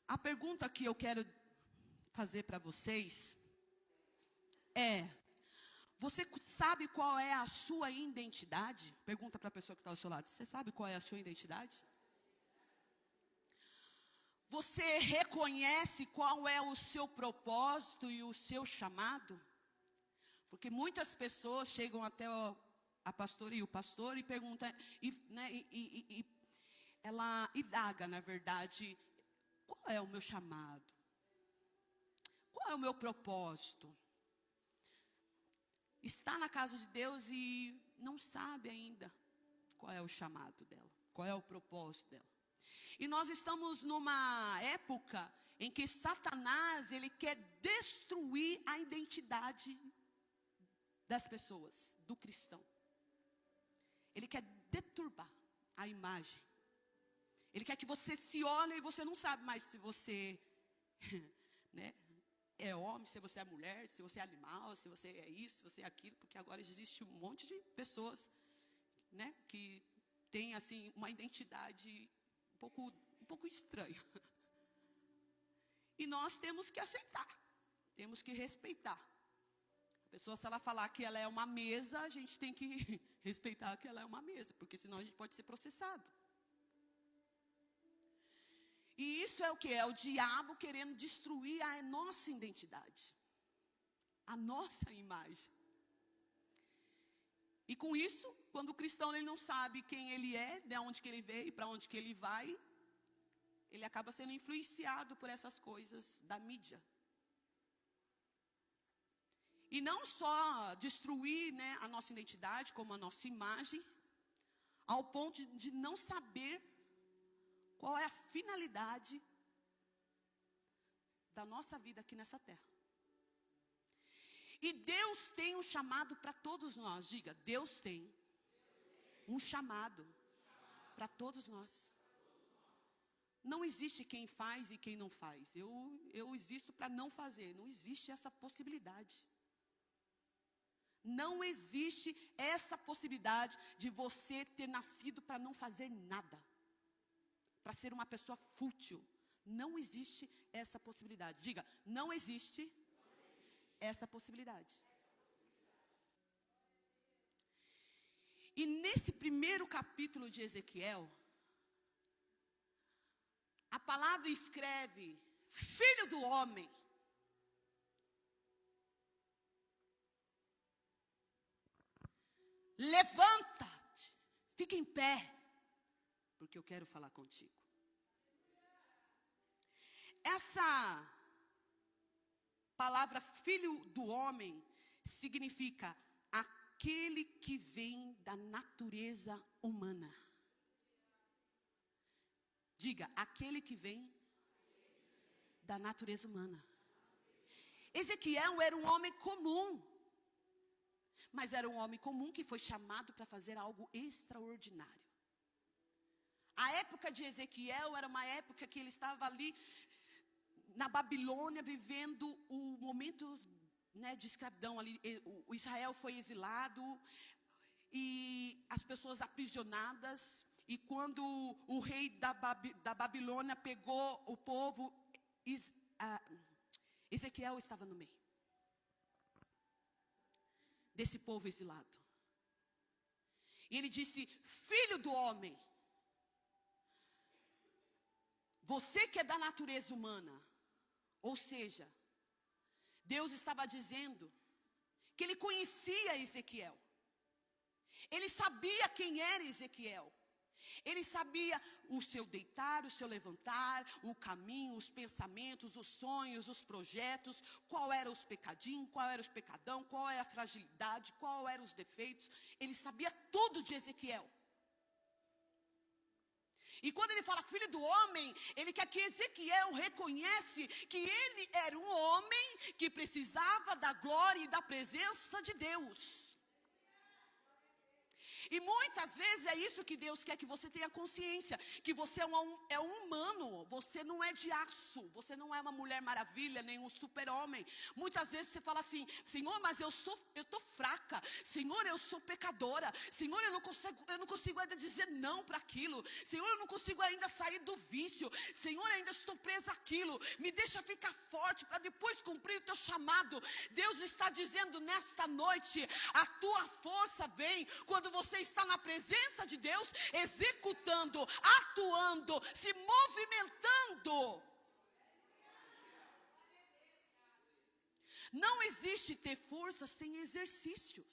A pergunta que eu quero fazer para vocês é: você sabe qual é a sua identidade? Pergunta para a pessoa que está ao seu lado. Você sabe qual é a sua identidade? Você reconhece qual é o seu propósito e o seu chamado? Porque muitas pessoas chegam até a pastora e o pastor e perguntam, ela indaga, na verdade, qual é o meu chamado? Qual é o meu propósito? Está na casa de Deus e não sabe ainda qual é o chamado dela, qual é o propósito dela. E nós estamos numa época em que Satanás, ele quer destruir a identidade das pessoas, do cristão. Ele quer deturbar a imagem. Ele quer que você se olhe e você não sabe mais se você né, é homem, se você é mulher, se você é animal, se você é isso, se você é aquilo. Porque agora existe um monte de pessoas, né, que tem assim uma identidade um pouco estranha. E nós temos que aceitar, temos que respeitar. A pessoa, se ela falar que ela é uma mesa, a gente tem que respeitar que ela é uma mesa, porque senão a gente pode ser processado. E isso é o que? É o diabo querendo destruir a nossa identidade, a nossa imagem. E com isso, quando o cristão ele não sabe quem ele é, de onde que ele veio e para onde que ele vai, ele acaba sendo influenciado por essas coisas da mídia. E não só destruir, né, a nossa identidade, como a nossa imagem, ao ponto de não saber qual é a finalidade da nossa vida aqui nessa terra. E Deus tem um chamado para todos nós. Diga, Deus tem um chamado para todos nós. Não existe quem faz e quem não faz. Eu existo para não fazer. Não existe essa possibilidade. Não existe essa possibilidade de você ter nascido para não fazer nada. Para ser uma pessoa fútil. Não existe essa possibilidade. Diga, não existe essa possibilidade. E nesse primeiro capítulo de Ezequiel, a palavra escreve, filho do homem. Levanta-te, fica em pé, porque eu quero falar contigo. Essa palavra filho do homem significa aquele que vem da natureza humana. Diga, aquele que vem da natureza humana. Ezequiel era um homem comum, mas era um homem comum que foi chamado para fazer algo extraordinário. A época de Ezequiel era uma época que ele estava ali na Babilônia, vivendo o momento, né, de escravidão ali. O Israel foi exilado e as pessoas aprisionadas. E quando o rei da Babilônia pegou o povo, Ezequiel estava no meio desse povo exilado. E ele disse, filho do homem, você que é da natureza humana, ou seja, Deus estava dizendo que ele conhecia Ezequiel. Ele sabia quem era Ezequiel. Ele sabia o seu deitar, o seu levantar, o caminho, os pensamentos, os sonhos, os projetos, qual eram os pecadinhos, qual era os pecadão, qual era a fragilidade, qual eram os defeitos. Ele sabia tudo de Ezequiel. E quando ele fala filho do homem, ele quer que Ezequiel reconhece que ele era um homem que precisava da glória e da presença de Deus. E muitas vezes é isso que Deus quer que você tenha consciência, que você é um humano, você não é de aço, você não é uma mulher maravilha, nem um super-homem. Muitas vezes você fala assim: Senhor, mas eu estou fraca. Senhor, eu sou pecadora. Senhor, eu não consigo ainda dizer não para aquilo. Senhor, eu não consigo ainda sair do vício. Senhor, ainda estou presa àquilo. Me deixa ficar forte para depois cumprir o teu chamado. Deus está dizendo nesta noite: a tua força vem quando você está na presença de Deus, executando, atuando, se movimentando. Não existe ter força sem exercícios.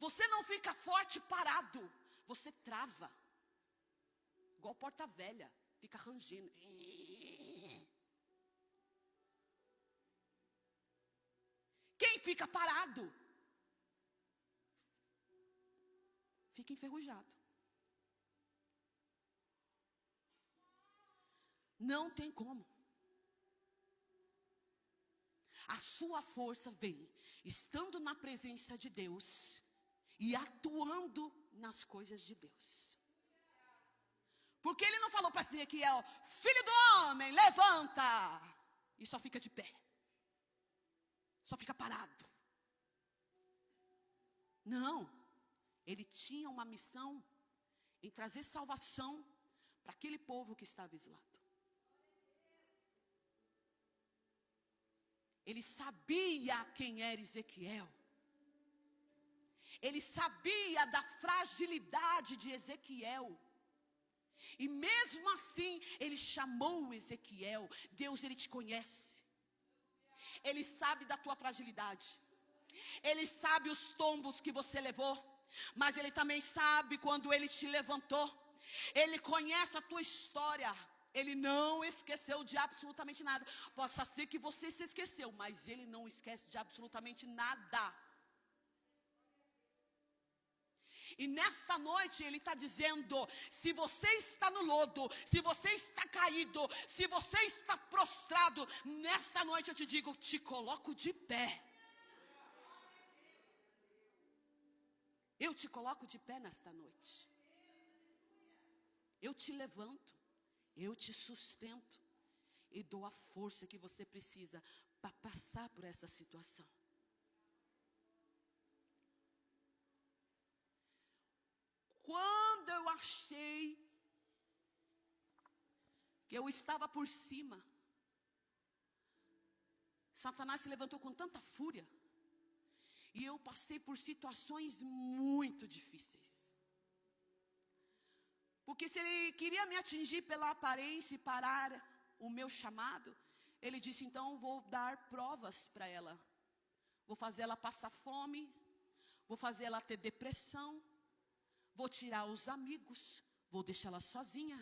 Você não fica forte parado, você trava. Igual porta velha, fica rangendo. Quem fica parado, fica enferrujado. Não tem como. A sua força vem estando na presença de Deus e atuando nas coisas de Deus. Porque ele não falou para Ezequiel: filho do homem, levanta, e só fica de pé, só fica parado. Não, ele tinha uma missão em trazer salvação para aquele povo que estava isolado. Ele sabia quem era Ezequiel. Ele sabia da fragilidade de Ezequiel. E mesmo assim, ele chamou Ezequiel. Deus, ele te conhece. Ele sabe da tua fragilidade. Ele sabe os tombos que você levou. Mas ele também sabe quando ele te levantou. Ele conhece a tua história. Ele não esqueceu de absolutamente nada. Possa ser que você se esqueceu, mas ele não esquece de absolutamente nada. E nesta noite ele está dizendo: se você está no lodo, se você está caído, se você está prostrado, nesta noite eu te digo: te coloco de pé. Eu te coloco de pé nesta noite. Eu te levanto. Eu te sustento e dou a força que você precisa para passar por essa situação. Quando eu achei que eu estava por cima, Satanás se levantou com tanta fúria, e eu passei por situações muito difíceis. Porque se ele queria me atingir pela aparência e parar o meu chamado, ele disse: então vou dar provas para ela. Vou fazer ela passar fome, vou fazer ela ter depressão, vou tirar os amigos, vou deixar ela sozinha.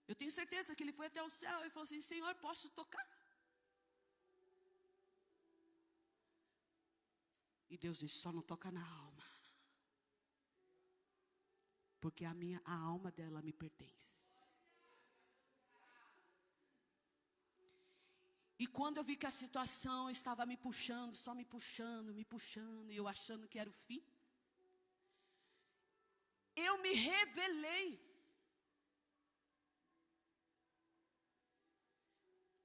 Eu tenho certeza que ele foi até o céu e falou assim: Senhor, posso tocar? E Deus disse: só não toca na alma. Porque a alma dela me pertence. E quando eu vi que a situação estava me puxando, só me puxando, e eu achando que era o fim, eu me rebelei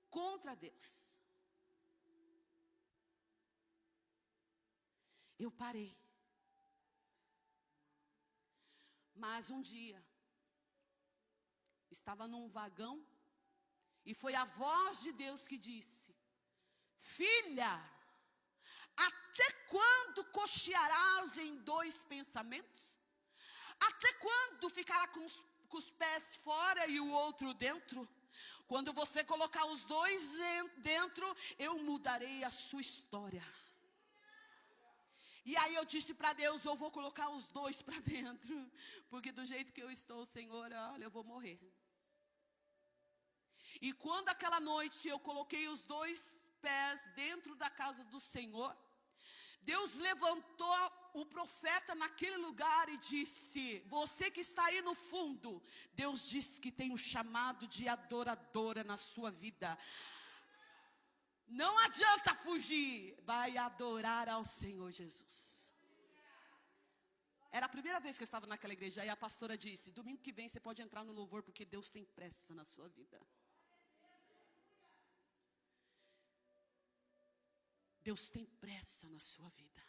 contra Deus. Eu parei. Mas um dia, estava num vagão, e foi a voz de Deus que disse: filha, até quando cochearás em dois pensamentos? Até quando ficará com os pés fora e o outro dentro? Quando você colocar os dois dentro, eu mudarei a sua história. E aí eu disse para Deus: eu vou colocar os dois para dentro, porque do jeito que eu estou, Senhor, olha, eu vou morrer. E quando aquela noite eu coloquei os dois pés dentro da casa do Senhor, Deus levantou o profeta naquele lugar e disse: você que está aí no fundo, Deus disse que tem um chamado de adoradora na sua vida. Não adianta fugir, vai adorar ao Senhor Jesus. Era a primeira vez que eu estava naquela igreja. Aí a pastora disse: domingo que vem você pode entrar no louvor, porque Deus tem pressa na sua vida. Deus tem pressa na sua vida.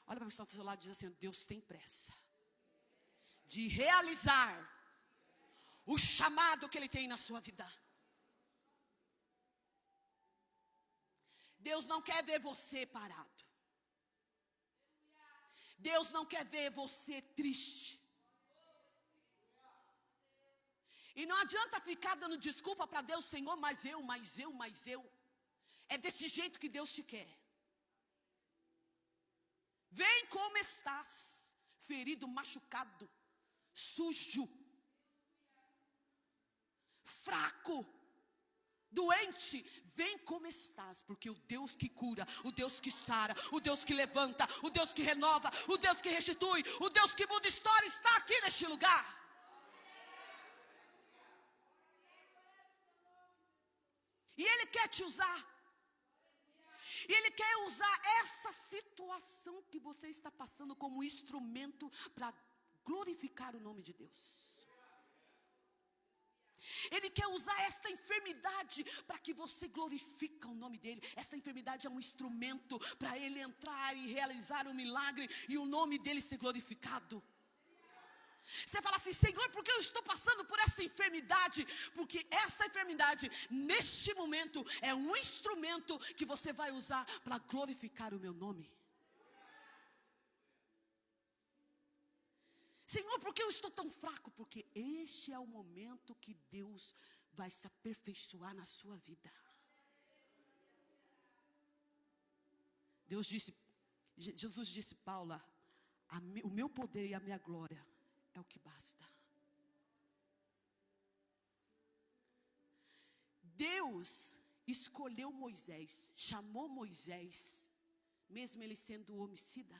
Olha para o pessoal do seu lado e diz assim: Deus tem pressa de realizar o chamado que Ele tem na sua vida. Deus não quer ver você parado. Deus não quer ver você triste. E não adianta ficar dando desculpa para Deus: Senhor, mas eu. É desse jeito que Deus te quer. Vem como estás, ferido, machucado, sujo, fraco, doente. Vem como estás, porque o Deus que cura, o Deus que sara, o Deus que levanta, o Deus que renova, o Deus que restitui, o Deus que muda história está aqui neste lugar. E Ele quer te usar. E Ele quer usar essa situação que você está passando como instrumento para glorificar o nome de Deus. Ele quer usar esta enfermidade para que você glorifique o nome dEle. Essa enfermidade é um instrumento para Ele entrar e realizar um milagre e o nome dEle ser glorificado. Você fala assim: Senhor, por que eu estou passando por essa enfermidade? Porque esta enfermidade, neste momento, é um instrumento que você vai usar para glorificar o meu nome. Senhor, por que eu estou tão fraco? Porque este é o momento que Deus vai se aperfeiçoar na sua vida. Jesus disse: Paula, o meu poder e a minha glória é o que basta. Deus escolheu Moisés, chamou Moisés, mesmo ele sendo homicida.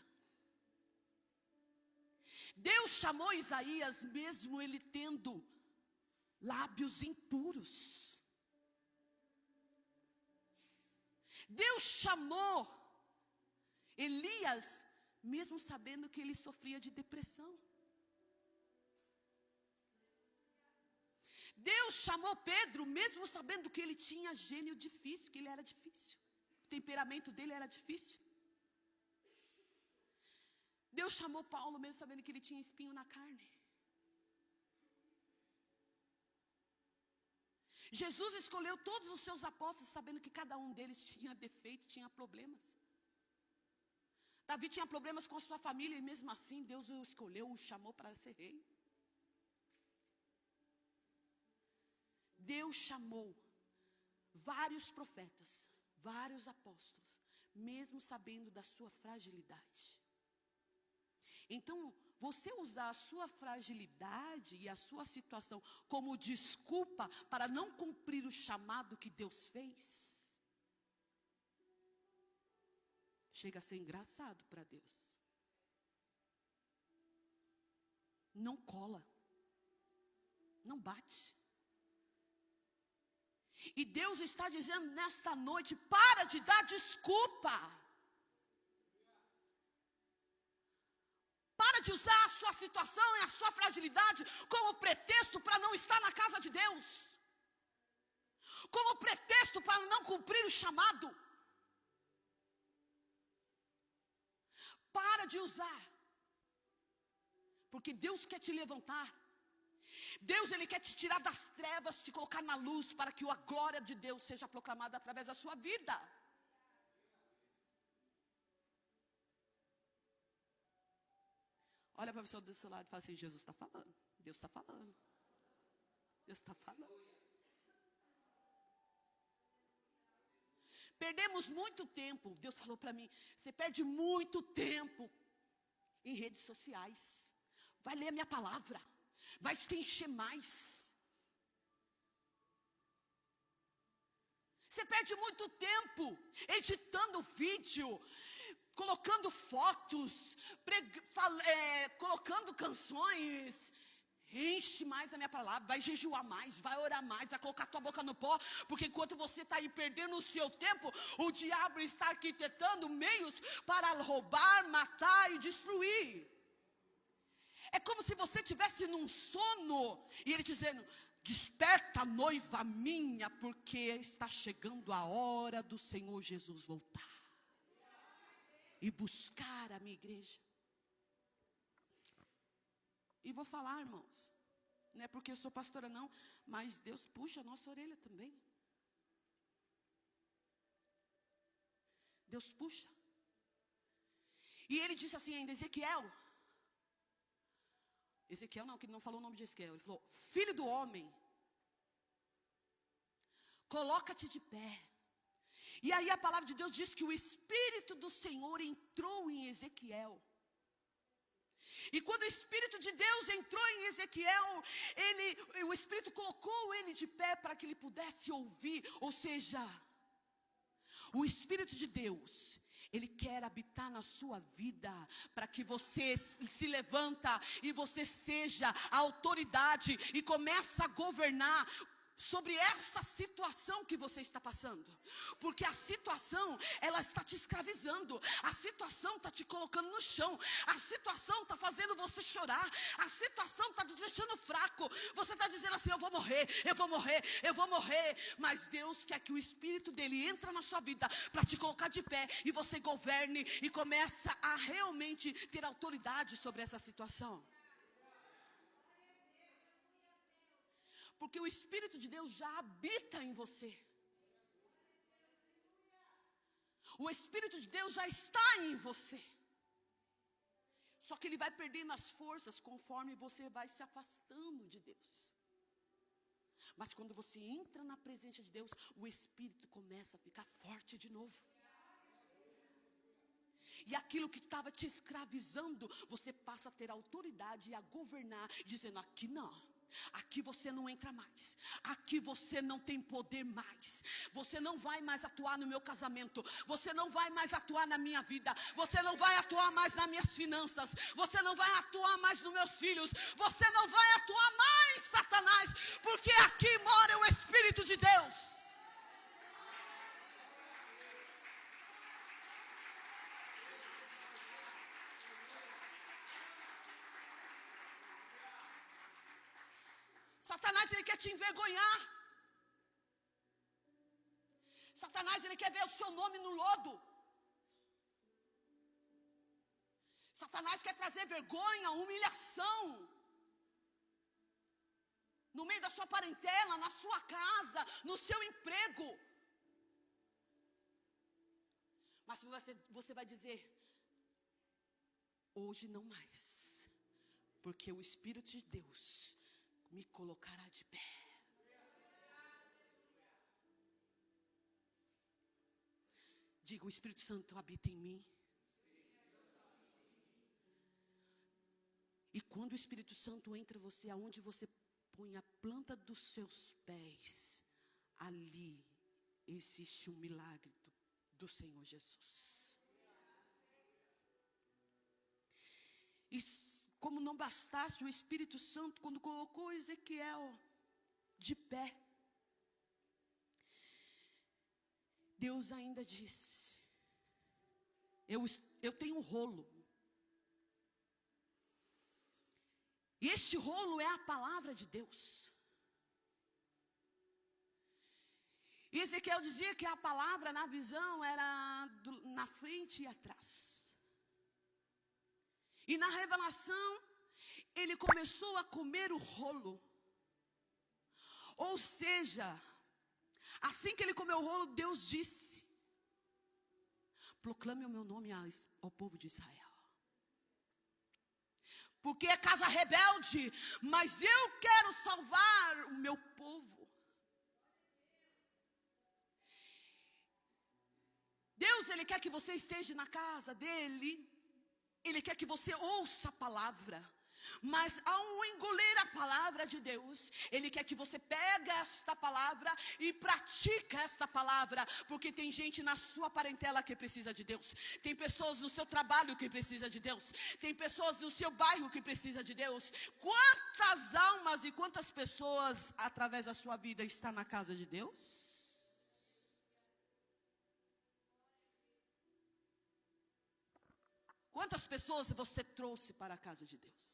Deus chamou Isaías, mesmo ele tendo lábios impuros. Deus chamou Elias, mesmo sabendo que ele sofria de depressão. Deus chamou Pedro, mesmo sabendo que ele tinha gênio difícil, que ele era difícil. O temperamento dele era difícil. Deus chamou Paulo, mesmo sabendo que ele tinha espinho na carne. Jesus escolheu todos os seus apóstolos, sabendo que cada um deles tinha defeito, tinha problemas. Davi tinha problemas com a sua família, e mesmo assim Deus o escolheu, o chamou para ser rei. Deus chamou vários profetas, vários apóstolos, mesmo sabendo da sua fragilidade. Então, você usar a sua fragilidade e a sua situação como desculpa para não cumprir o chamado que Deus fez, chega a ser engraçado para Deus. Não cola, não bate. E Deus está dizendo nesta noite: para de dar desculpa. Para de usar a sua situação e a sua fragilidade como pretexto para não estar na casa de Deus. Como pretexto para não cumprir o chamado. Para de usar. Porque Deus quer te levantar. Deus, Ele quer te tirar das trevas, te colocar na luz, para que a glória de Deus seja proclamada através da sua vida. Olha para a pessoa do seu lado e fala assim: Jesus está falando, Deus está falando, Deus está falando. Perdemos muito tempo, Deus falou para mim, você perde muito tempo em redes sociais. Vai ler a minha palavra, vai se encher mais. Você perde muito tempo editando vídeo, colocando fotos, colocando canções. Enche mais da minha palavra, vai jejuar mais, vai orar mais, vai colocar tua boca no pó, porque enquanto você está aí perdendo o seu tempo, o diabo está arquitetando meios para roubar, matar e destruir. É como se você estivesse num sono e ele dizendo: desperta, noiva minha, porque está chegando a hora do Senhor Jesus voltar e buscar a minha igreja. E vou falar, irmãos, não é porque eu sou pastora não, mas Deus puxa a nossa orelha também. Deus puxa. E ele disse assim ainda: Ezequiel não, que ele não falou o nome de Ezequiel. Ele falou: filho do homem, coloca-te de pé. E aí a palavra de Deus diz que o Espírito do Senhor entrou em Ezequiel. E quando o Espírito de Deus entrou em Ezequiel, o Espírito colocou ele de pé para que ele pudesse ouvir. Ou seja, o Espírito de Deus, ele quer habitar na sua vida, para que você se levanta e você seja a autoridade e começa a governar sobre essa situação que você está passando. Porque a situação, ela está te escravizando. A situação está te colocando no chão. A situação está fazendo você chorar. A situação está te deixando fraco. Você está dizendo assim: eu vou morrer, eu vou morrer, eu vou morrer. Mas Deus quer que o Espírito dele entre na sua vida para te colocar de pé e você governe e começa a realmente ter autoridade sobre essa situação. Porque o Espírito de Deus já habita em você. O Espírito de Deus já está em você. Só que ele vai perdendo as forças conforme você vai se afastando de Deus. Mas quando você entra na presença de Deus, o Espírito começa a ficar forte de novo. E aquilo que estava te escravizando, você passa a ter autoridade e a governar, dizendo: aqui não. Aqui você não entra mais. Aqui você não tem poder mais. Você não vai mais atuar no meu casamento. Você não vai mais atuar na minha vida. Você não vai atuar mais nas minhas finanças. Você não vai atuar mais nos meus filhos. Você não vai atuar mais, Satanás, porque aqui mora o Espírito de Deus. Satanás, ele quer te envergonhar. Satanás, ele quer ver o seu nome no lodo. Satanás quer trazer vergonha, humilhação no meio da sua parentela, na sua casa, no seu emprego. Mas você vai dizer: hoje não mais, porque o Espírito de Deus me colocará de pé. Diga: o Espírito Santo habita em mim. E quando o Espírito Santo entra em você, aonde você põe a planta dos seus pés, ali existe um milagre do Senhor Jesus. E como não bastasse, o Espírito Santo, quando colocou Ezequiel de pé, Deus ainda disse: eu tenho um rolo. E este rolo é a palavra de Deus. E Ezequiel dizia que a palavra na visão era na frente e atrás. E na revelação, ele começou a comer o rolo. Ou seja, assim que ele comeu o rolo, Deus disse: proclame o meu nome ao povo de Israel. Porque é casa rebelde, mas eu quero salvar o meu povo. Deus, ele quer que você esteja na casa dele. Ele quer que você ouça a palavra. Mas ao engolir a palavra de Deus, ele quer que você pegue esta palavra e pratique esta palavra. Porque tem gente na sua parentela que precisa de Deus. Tem pessoas no seu trabalho que precisa de Deus. Tem pessoas no seu bairro que precisa de Deus. Quantas almas e quantas pessoas através da sua vida está na casa de Deus? Quantas pessoas você trouxe para a casa de Deus?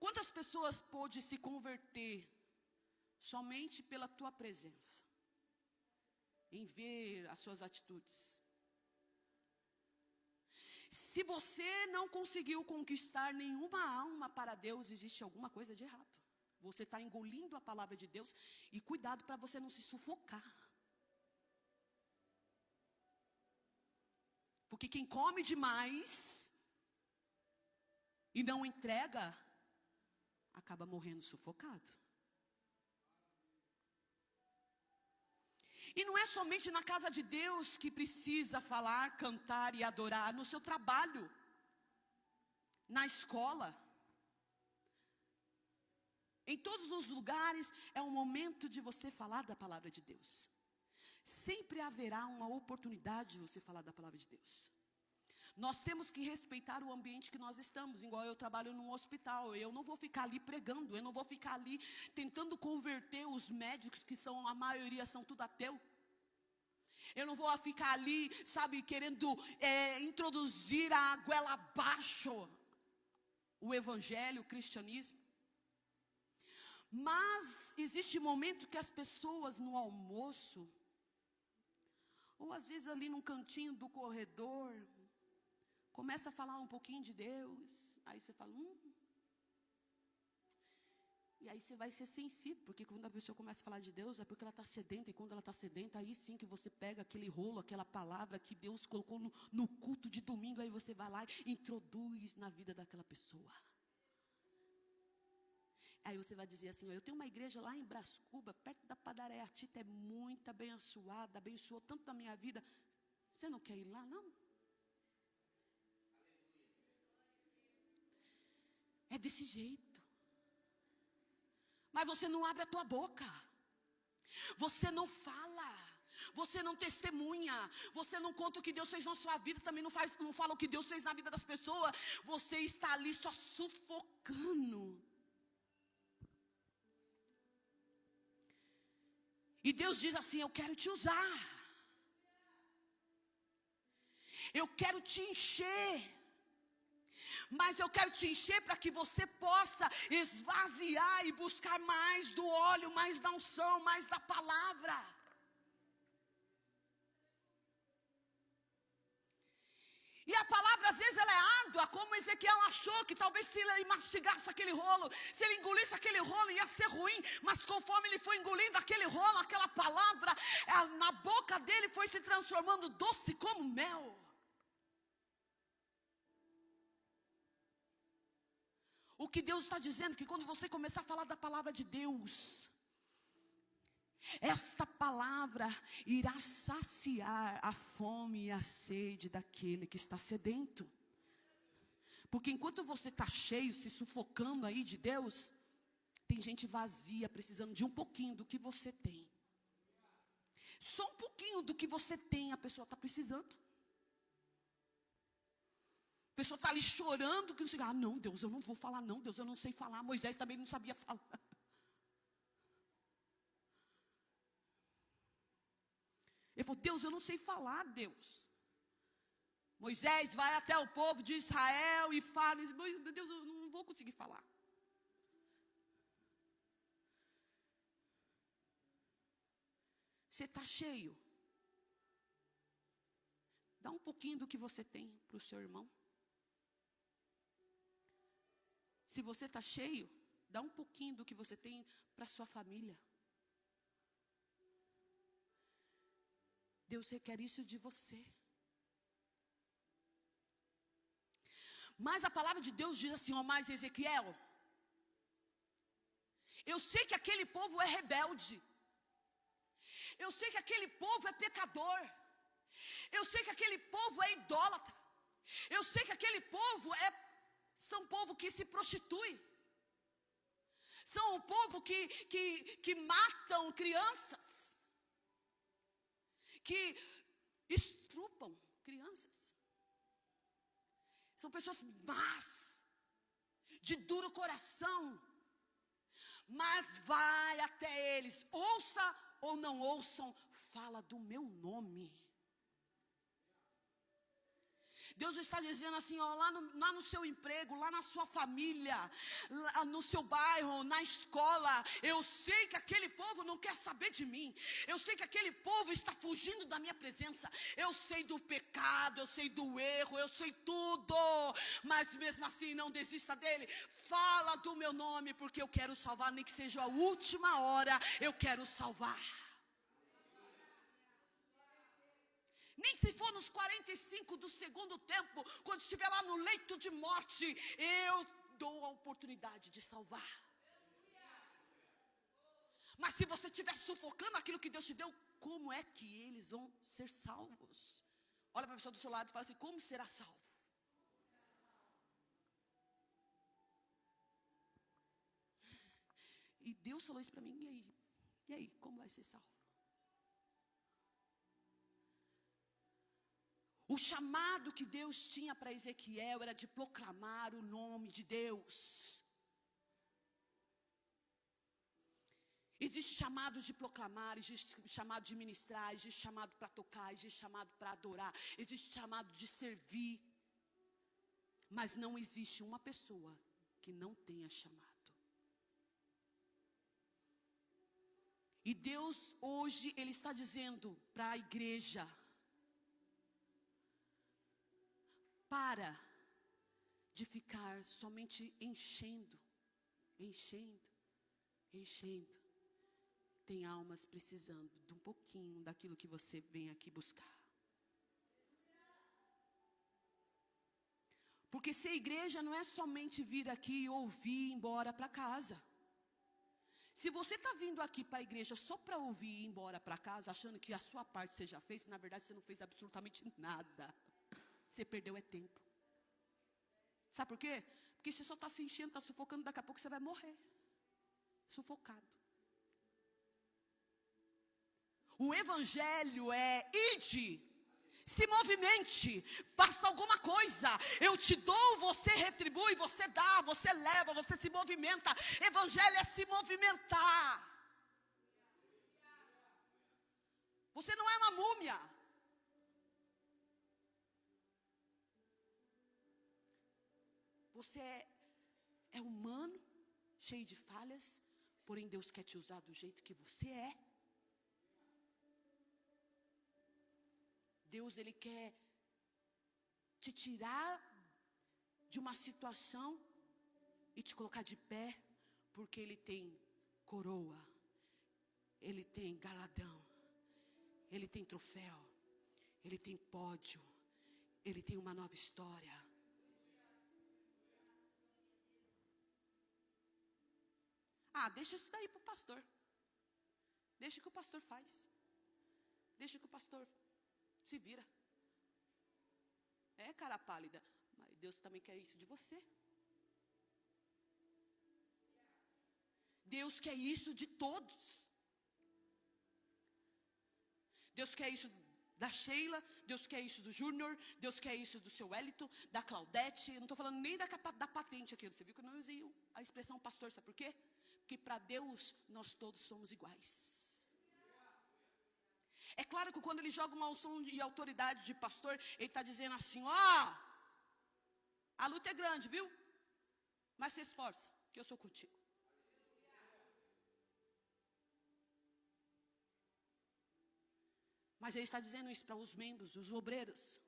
Quantas pessoas pôde se converter somente pela tua presença, em ver as suas atitudes? Se você não conseguiu conquistar nenhuma alma para Deus, existe alguma coisa de errado. Você está engolindo a palavra de Deus, e cuidado para você não se sufocar. Porque quem come demais e não entrega, acaba morrendo sufocado. E não é somente na casa de Deus que precisa falar, cantar e adorar. No seu trabalho, na escola, em todos os lugares, é um momento de você falar da palavra de Deus. Sempre haverá uma oportunidade de você falar da palavra de Deus. Nós temos que respeitar o ambiente que nós estamos. Igual eu trabalho num hospital, eu não vou ficar ali pregando, eu não vou ficar ali tentando converter os médicos, que são, a maioria são tudo ateu. Eu não vou ficar ali, sabe, querendo introduzir a goela abaixo o evangelho, o cristianismo. Mas existe momento que as pessoas no almoço, ou às vezes ali num cantinho do corredor, começa a falar um pouquinho de Deus. Aí você fala, E aí você vai ser sensível, porque quando a pessoa começa a falar de Deus, é porque ela está sedenta. E quando ela está sedenta, aí sim que você pega aquele rolo, aquela palavra que Deus colocou no culto de domingo. Aí você vai lá e introduz na vida daquela pessoa. Aí você vai dizer assim, eu tenho uma igreja lá em Brás Cubas, perto da padaria Tita, é muito abençoada, abençoou tanto a minha vida. Você não quer ir lá, não? É desse jeito. Mas você não abre a tua boca. Você não fala. Você não testemunha. Você não conta o que Deus fez na sua vida. Também não fala o que Deus fez na vida das pessoas. Você está ali só sufocando. E Deus diz assim, eu quero te usar. Eu quero te encher. Mas eu quero te encher para que você possa esvaziar e buscar mais do óleo, mais da unção, mais da palavra. E a palavra às vezes ela é árdua, como Ezequiel achou que talvez se ele mastigasse aquele rolo, se ele engolisse aquele rolo ia ser ruim. Mas conforme ele foi engolindo aquele rolo, aquela palavra, na boca dele foi se transformando doce como mel. O que Deus está dizendo, que quando você começar a falar da palavra de Deus, esta palavra irá saciar a fome e a sede daquele que está sedento. Porque enquanto você está cheio, se sufocando aí de Deus, tem gente vazia, precisando de um pouquinho do que você tem. Só um pouquinho do que você tem, a pessoa está precisando. A pessoa está ali chorando, que não, não, Deus, eu não vou falar não, Deus, eu não sei falar. Moisés também não sabia falar. Ele falou, Deus, eu não sei falar, Deus. Moisés vai até o povo de Israel e fala, Deus, eu não vou conseguir falar. Você está cheio? Dá um pouquinho do que você tem para o seu irmão. Se você está cheio, dá um pouquinho do que você tem para a sua família. Deus requer isso de você. Mas a palavra de Deus diz assim, mas Ezequiel, eu sei que aquele povo é rebelde. Eu sei que aquele povo é pecador. Eu sei que aquele povo é idólatra. Eu sei que aquele povo são povo que se prostitui. São o povo que matam crianças. Que estrupam crianças. São pessoas más, de duro coração. Mas vai até eles, ouça ou não ouçam, fala do meu nome. Deus está dizendo assim, ó, lá no seu emprego, lá na sua família, lá no seu bairro, na escola, eu sei que aquele povo não quer saber de mim. Eu sei que aquele povo está fugindo da minha presença. Eu sei do pecado, eu sei do erro, eu sei tudo. Mas mesmo assim não desista dele. Fala do meu nome, porque eu quero salvar, nem que seja a última hora, eu quero salvar. Nem se for nos 45 do segundo tempo, quando estiver lá no leito de morte, eu dou a oportunidade de salvar. Mas se você estiver sufocando aquilo que Deus te deu, como é que eles vão ser salvos? Olha para a pessoa do seu lado e fala assim, como será salvo? E Deus falou isso para mim, e aí? E aí, como vai ser salvo? O chamado que Deus tinha para Ezequiel era de proclamar o nome de Deus. Existe chamado de proclamar, existe chamado de ministrar, existe chamado para tocar, existe chamado para adorar, existe chamado de servir. Mas não existe uma pessoa que não tenha chamado. E Deus hoje, Ele está dizendo para a igreja, para de ficar somente enchendo. Tem almas precisando de um pouquinho daquilo que você vem aqui buscar. Porque ser igreja não é somente vir aqui e ouvir e ir embora para casa. Se você está vindo aqui para a igreja só para ouvir e ir embora para casa, achando que a sua parte você já fez, na verdade você não fez absolutamente nada. Você perdeu é tempo. Sabe por quê? Porque você só está se enchendo, está sufocando, daqui a pouco você vai morrer. Sufocado. O evangelho é ide, se movimente, faça alguma coisa. Eu te dou, você retribui, você dá, você leva, você se movimenta. Evangelho é se movimentar. Você não é uma múmia. Você é humano, cheio de falhas, porém Deus quer te usar do jeito que você é. Deus, Ele quer te tirar de uma situação e te colocar de pé, porque Ele tem coroa, Ele tem galadão, Ele tem troféu, Ele tem pódio, Ele tem uma nova história. Deixa isso daí para o pastor. Deixa que o pastor faz. Deixa que o pastor se vira. É cara pálida, mas Deus também quer isso de você. Deus quer isso de todos. Deus quer isso da Sheila, Deus quer isso do Júnior, Deus quer isso do seu Wellington, da Claudete. Eu não estou falando nem da patente aqui. Você viu que eu não usei a expressão pastor, sabe por quê? Porque para Deus nós todos somos iguais. É claro que quando Ele joga uma unção e autoridade de pastor, Ele está dizendo assim, a luta é grande, viu? Mas se esforça, que eu sou contigo. Mas Ele está dizendo isso para os membros, os obreiros.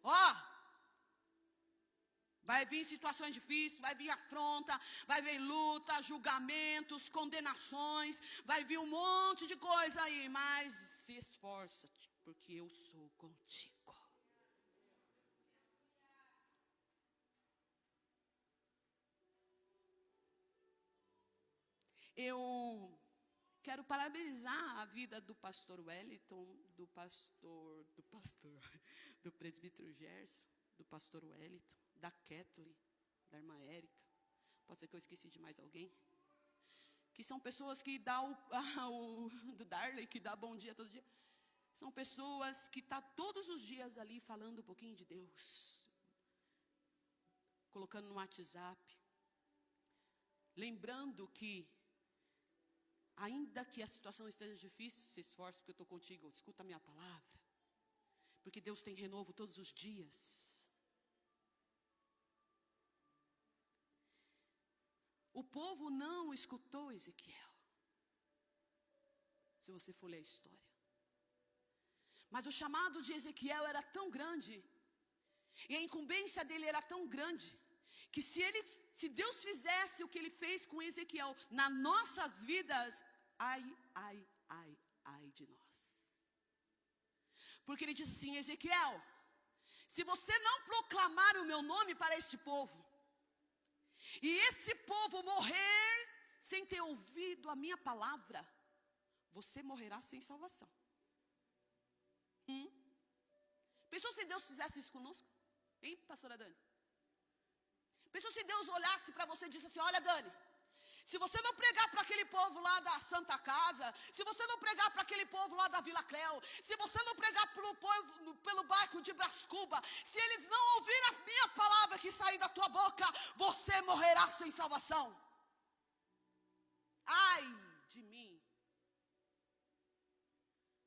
Vai vir situações difíceis, vai vir afronta, vai vir luta, julgamentos, condenações, vai vir um monte de coisa aí, mas se esforça-te, porque eu sou contigo. Eu quero parabenizar a vida do pastor Wellington, do presbítero Gerson, do pastor Wellington, da Kathleen, da irmã Érica. Pode ser que eu esqueci de mais alguém. Que são pessoas que dão do Darley, que dá bom dia todo dia. São pessoas que estão todos os dias ali falando um pouquinho de Deus. Colocando no WhatsApp. Lembrando que, ainda que a situação esteja difícil, se esforce porque eu estou contigo, escuta a minha palavra. Porque Deus tem renovo todos os dias. O povo não escutou Ezequiel. Se você for ler a história. Mas o chamado de Ezequiel era tão grande, e a incumbência dele era tão grande, que se Deus fizesse o que ele fez com Ezequiel nas nossas vidas, ai, ai, ai, ai de nós. Porque ele disse assim: Ezequiel, se você não proclamar o meu nome para este povo, e esse povo morrer sem ter ouvido a minha palavra, você morrerá sem salvação. Pensou se Deus fizesse isso conosco? Hein, pastora Dani? Pensou se Deus olhasse para você e disse assim: olha, Dani, se você não pregar para aquele povo lá da Santa Casa, se você não pregar para aquele povo lá da Vila Cléo, se você não pregar pelo bairro de Brás Cubas, se eles não ouvirem a minha palavra que sair da tua boca, você morrerá sem salvação. Ai de mim.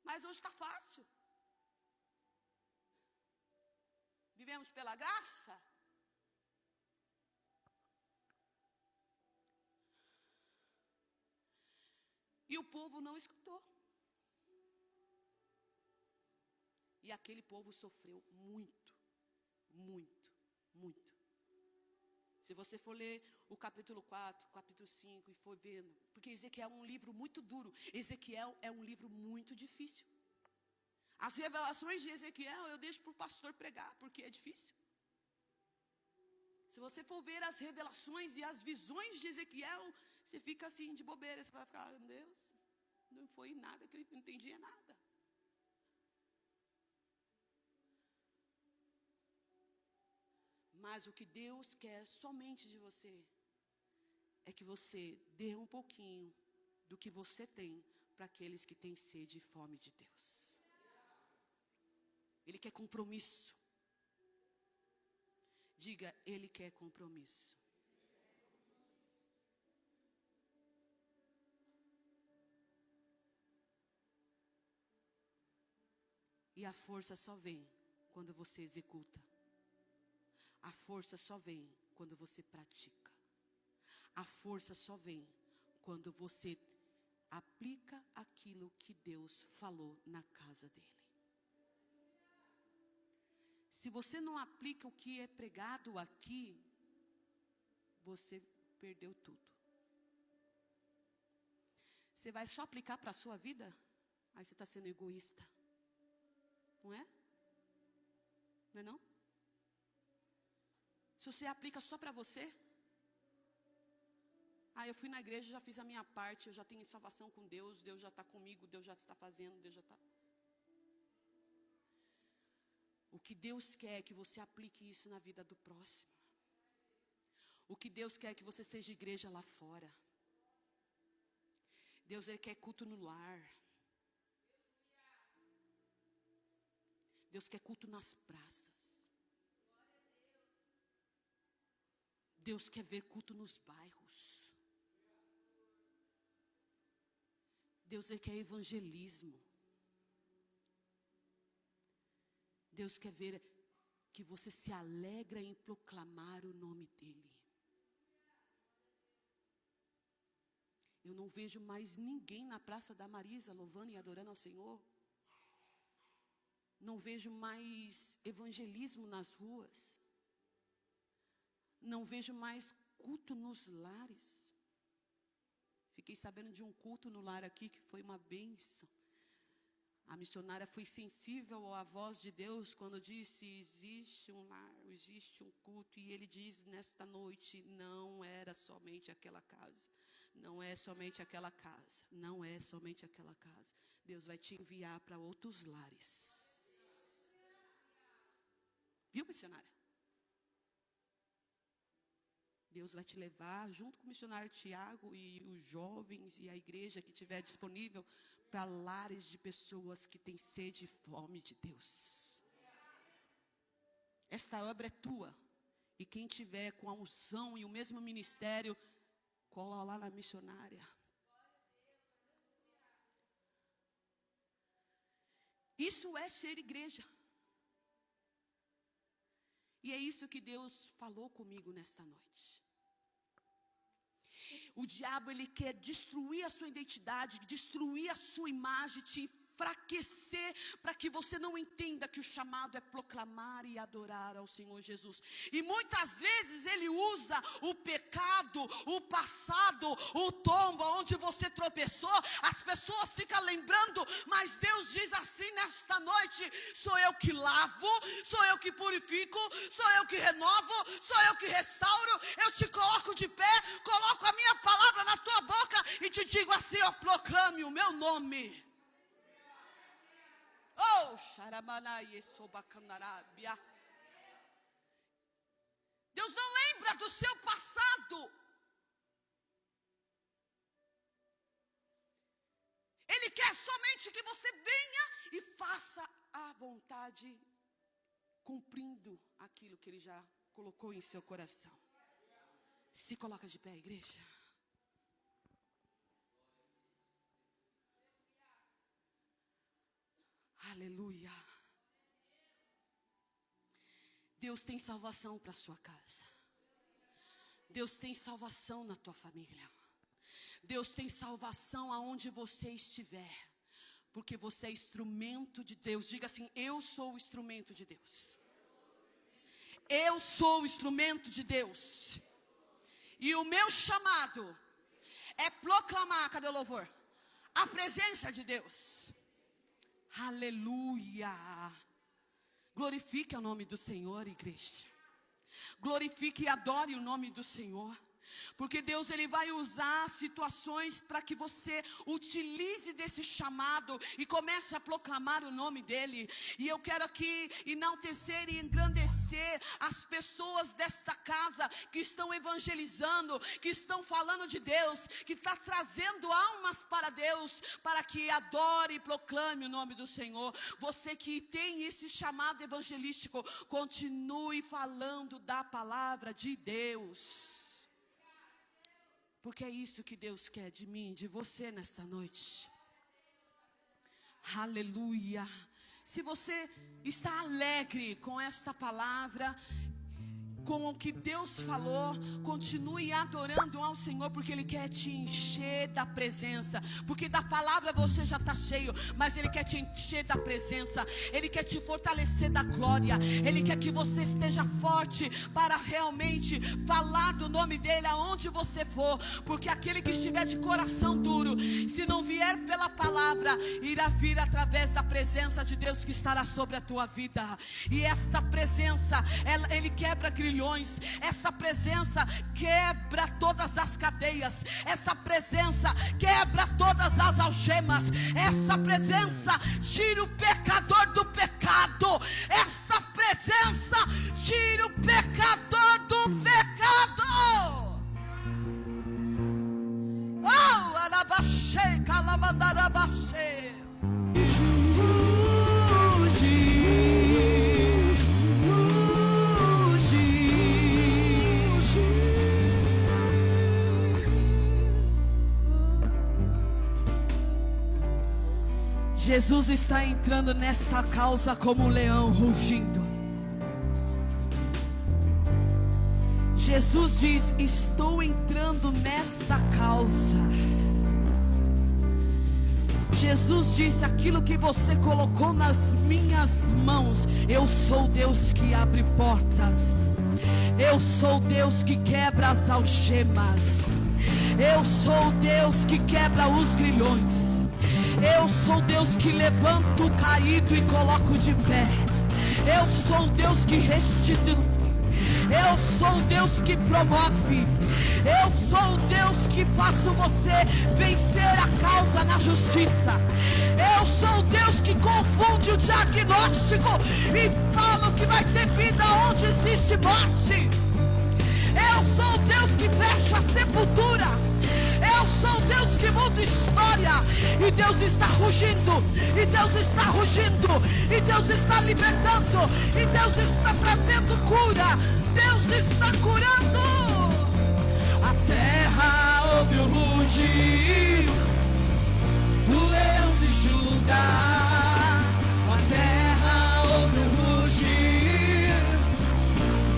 Mas hoje está fácil. Vivemos pela graça. E o povo não escutou. E aquele povo sofreu muito, muito, muito. Se você for ler o capítulo 4, capítulo 5 e for vendo, porque Ezequiel é um livro muito duro. Ezequiel é um livro muito difícil. As revelações de Ezequiel eu deixo para o pastor pregar, porque é difícil. Se você for ver as revelações e as visões de Ezequiel, você fica assim de bobeira, você vai ficar: Deus, não foi nada que eu não entendia nada. Mas o que Deus quer somente de você é que você dê um pouquinho do que você tem para aqueles que têm sede e fome de Deus. Ele quer compromisso. Diga: Ele quer compromisso. E a força só vem quando você executa. A força só vem quando você pratica. A força só vem quando você aplica aquilo que Deus falou na casa dele. Se você não aplica o que é pregado aqui, você perdeu tudo. Você vai só aplicar para a sua vida? Aí você está sendo egoísta. Não é? Não é não? Se você aplica só para você, eu fui na igreja, já fiz a minha parte, eu já tenho salvação com Deus, Deus já está comigo, Deus já está fazendo, Deus já está. O que Deus quer é que você aplique isso na vida do próximo. O que Deus quer é que você seja igreja lá fora. Deus, Ele quer culto no lar. Deus quer culto nas praças. Deus quer ver culto nos bairros. Deus quer evangelismo. Deus quer ver que você se alegra em proclamar o nome dEle. Eu não vejo mais ninguém na Praça da Marisa louvando e adorando ao Senhor. Não vejo mais evangelismo nas ruas. Não vejo mais culto nos lares. Fiquei sabendo de um culto no lar aqui que foi uma bênção. A missionária foi sensível à voz de Deus quando disse: existe um lar, existe um culto. E ele diz nesta noite: não era somente aquela casa. Não é somente aquela casa. Não é somente aquela casa. Deus vai te enviar para outros lares. Viu, missionária? Deus vai te levar, junto com o missionário Tiago e os jovens e a igreja que estiver disponível, para lares de pessoas que têm sede e fome de Deus. Esta obra é tua. E quem tiver com a unção e o mesmo ministério, cola lá na missionária. Isso é ser igreja. E é isso que Deus falou comigo nesta noite. O diabo, ele quer destruir a sua identidade, destruir a sua imagem, te enfraquecer, para que você não entenda que o chamado é proclamar e adorar ao Senhor Jesus. E muitas vezes ele usa o pecado, o passado, o tombo, onde você tropeçou. As pessoas ficam lembrando, mas Deus diz assim nesta noite: sou eu que lavo, sou eu que purifico, sou eu que renovo, sou eu que restauro. Eu te coloco de pé, coloco a minha palavra na tua boca e te digo assim: ó, proclame o meu nome. Oh, Xaramanai, Sobacanarabia. Deus não lembra do seu passado. Ele quer somente que você venha e faça a vontade, cumprindo aquilo que Ele já colocou em seu coração. Se coloca de pé, igreja. Aleluia. Deus tem salvação para a sua casa. Deus tem salvação na tua família. Deus tem salvação aonde você estiver. Porque você é instrumento de Deus. Diga assim: eu sou o instrumento de Deus. Eu sou o instrumento de Deus. E o meu chamado é proclamar, cadê o louvor? A presença de Deus. Aleluia. Glorifique o nome do Senhor, igreja. Glorifique e adore o nome do Senhor. Porque Deus, Ele vai usar situações para que você utilize desse chamado e comece a proclamar o nome dEle. E eu quero aqui enaltecer e engrandecer as pessoas desta casa que estão evangelizando, que estão falando de Deus, que está trazendo almas para Deus, para que adore e proclame o nome do Senhor. Você que tem esse chamado evangelístico, continue falando da palavra de Deus. Porque é isso que Deus quer de mim, de você nessa noite. Aleluia. Se você está alegre com esta palavra, com o que Deus falou, continue adorando ao Senhor, porque Ele quer te encher da presença. Porque da palavra você já está cheio, mas Ele quer te encher da presença. Ele quer te fortalecer da glória. Ele quer que você esteja forte para realmente falar do nome dEle aonde você for. Porque aquele que estiver de coração duro, se não vier pela palavra, irá vir através da presença de Deus que estará sobre a tua vida. E esta presença, Ele quebra grilhões. Essa presença quebra todas as cadeias. Essa presença quebra todas as algemas. Essa presença tira o pecador do pecado. Essa presença tira o pecador do pecado. Oh, alabaxê, calamandarabaxê. Jesus está entrando nesta causa como um leão rugindo. Jesus diz: estou entrando nesta causa. Jesus disse: aquilo que você colocou nas minhas mãos, eu sou Deus que abre portas. Eu sou Deus que quebra as algemas. Eu sou Deus que quebra os grilhões. Eu sou Deus que levanto o caído e coloco de pé. Eu sou Deus que restitui. Eu sou Deus que promove. Eu sou Deus que faço você vencer a causa na justiça. Eu sou Deus que confunde o diagnóstico e fala que vai ter vida onde existe morte. Eu sou Deus que fecha a sepultura. Eu sou Deus que muda história. E Deus está rugindo. E Deus está rugindo. E Deus está libertando. E Deus está trazendo cura. Deus está curando. A terra ouve o rugir do leão de Judá. A terra ouve o rugir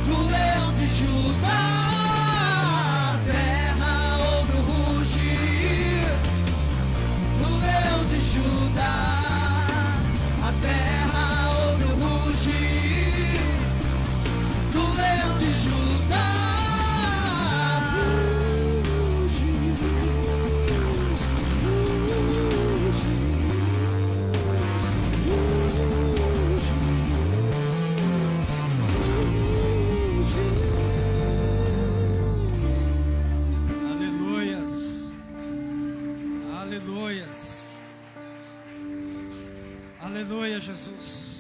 do leão de Judá. A terra ouve o Aleluias. Aleluia, Jesus.